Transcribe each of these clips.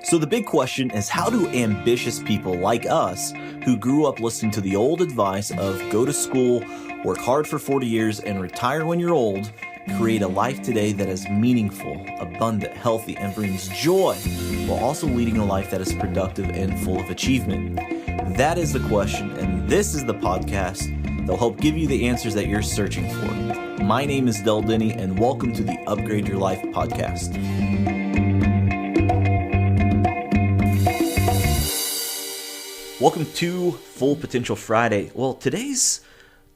So the big question is, how do ambitious people like us, who grew up listening to the old advice of go to school, work hard for 40 years, and retire when you're old, create a life today that is meaningful, abundant, healthy, and brings joy, while also leading a life that is productive and full of achievement? That is the question, and this is the podcast that will help give you the answers that you're searching for. My name is Del Denny, and welcome to the Upgrade Your Life podcast. Welcome to Full Potential Friday. Well, today's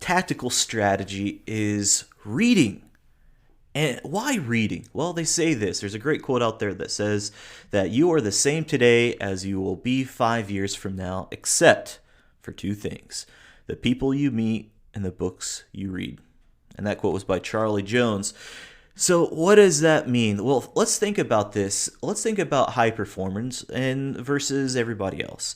tactical strategy is reading. And why reading? Well, they say this. There's a great quote out there that says that you are the same today as you will be 5 years from now, except for two things: the people you meet and the books you read. And that quote was by Charlie Jones. So what does that mean? Well, let's think about this. Let's think about high performers and versus everybody else.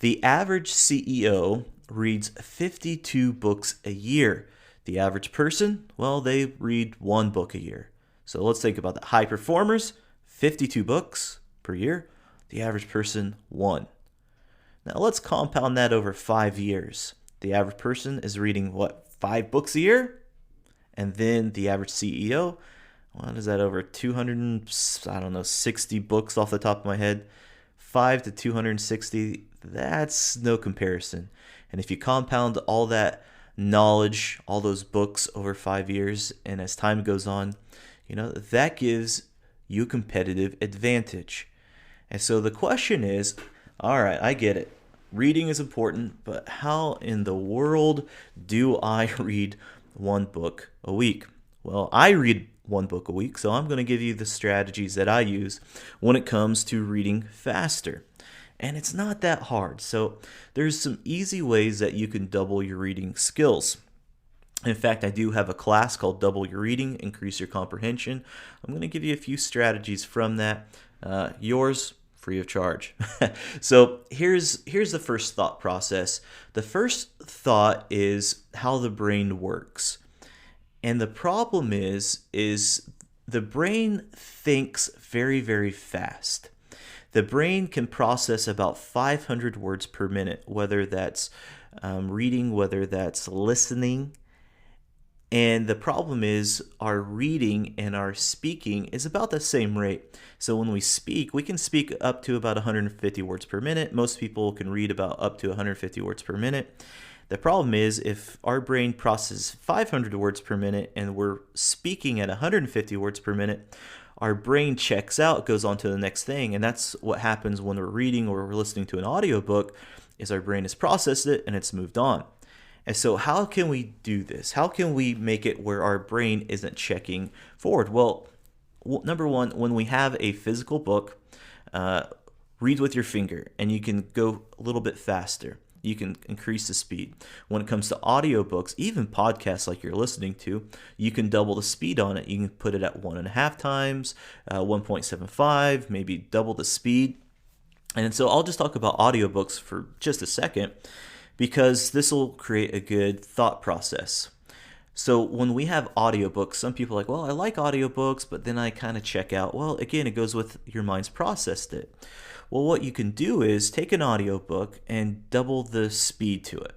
The average CEO reads 52 books a year. The average person, well, they read one book a year. So let's think about that. High performers, 52 books per year. The average person, one. Now let's compound that over 5 years. The average person is reading, 5 books a year? And then the average CEO, what is that, over 60 books off the top of my head? 5 to 260, that's no comparison. And if you compound all that knowledge, all those books over 5 years, and as time goes on, that gives you competitive advantage. And so the question is, all right, I get it. Reading is important, but how in the world do I read one book a week? Well, I read one book a week, so I'm going to give you the strategies that I use when it comes to reading faster. And it's not that hard. So there's some easy ways that you can double your reading skills. In fact, I do have a class called Double Your Reading, Increase Your Comprehension. I'm going to give you a few strategies from that. Yours free of charge. So here's the first thought process. The first thought is how the brain works. And the problem is the brain thinks very, very fast. The brain can process about 500 words per minute, whether that's reading, whether that's listening. And the problem is our reading and our speaking is about the same rate. So when we speak, we can speak up to about 150 words per minute. Most people can read about up to 150 words per minute. The problem is if our brain processes 500 words per minute and we're speaking at 150 words per minute, our brain checks out, goes on to the next thing. And that's what happens when we're reading or we're listening to an audiobook, is our brain has processed it and it's moved on. And so how can we do this? How can we make it where our brain isn't checking forward? Well, number one, when we have a physical book, read with your finger and you can go a little bit faster. You can increase the speed. When it comes to audiobooks, even podcasts like you're listening to, you can double the speed on it. You can put it at 1.5 times, 1.75, maybe double the speed. And so I'll just talk about audiobooks for just a second, because this will create a good thought process. So when we have audiobooks, some people are like, well, I like audiobooks, but then I kind of check out. Well, again, it goes with your mind's processed it. Well, what you can do is take an audiobook and double the speed to it.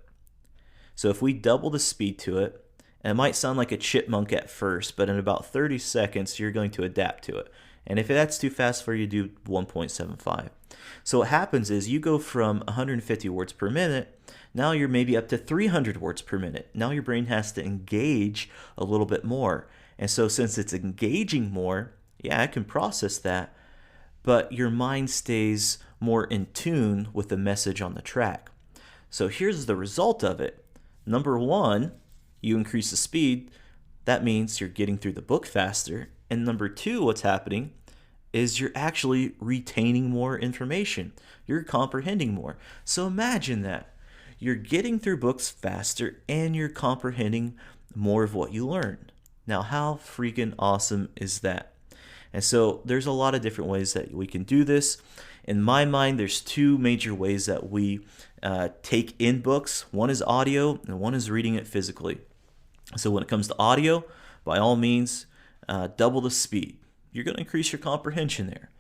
So if we double the speed to it, and it might sound like a chipmunk at first, but in about 30 seconds, you're going to adapt to it. And if that's too fast for you, do 1.75. So what happens is you go from 150 words per minute, now you're maybe up to 300 words per minute. Now your brain has to engage a little bit more. And so since it's engaging more, yeah, it can process that, but your mind stays more in tune with the message on the track. So here's the result of it. Number one, you increase the speed. That means you're getting through the book faster. And number two, what's happening is you're actually retaining more information. You're comprehending more. So imagine that. You're getting through books faster and you're comprehending more of what you learned. Now, how freaking awesome is that? And so there's a lot of different ways that we can do this. In my mind, there's two major ways that we take in books. One is audio and one is reading it physically. So when it comes to audio, by all means, double the speed. You're going to increase your comprehension there.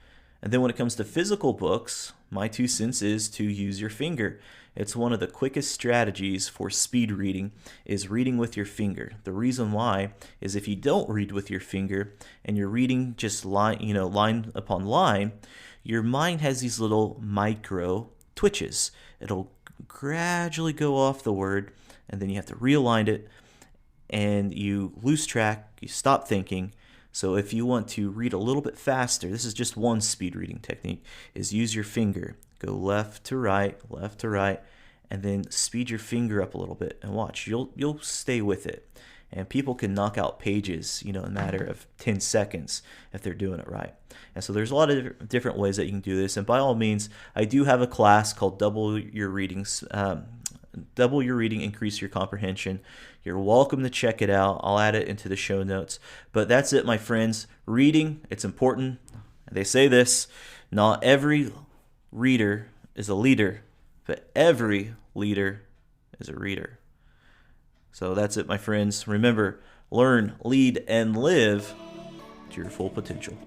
And then when it comes to physical books, my 2 cents is to use your finger. It's one of the quickest strategies for speed reading is reading with your finger. The reason why is if you don't read with your finger and you're reading just line upon line, your mind has these little micro twitches. It'll gradually go off the word, and then you have to realign it, and you lose track, you stop thinking. So if you want to read a little bit faster, this is just one speed reading technique, is use your finger. Go left to right, and then speed your finger up a little bit and watch. You'll stay with it. And people can knock out pages, in a matter of 10 seconds if they're doing it right. And so there's a lot of different ways that you can do this. And by all means, I do have a class called Double Your Reading, Increase Your Comprehension. You're welcome to check it out. I'll add it into the show notes. But that's it, my friends. Reading, it's important. They say this, not every reader is a leader, but every leader is a reader. So that's it, my friends. Remember, learn, lead, and live to your full potential.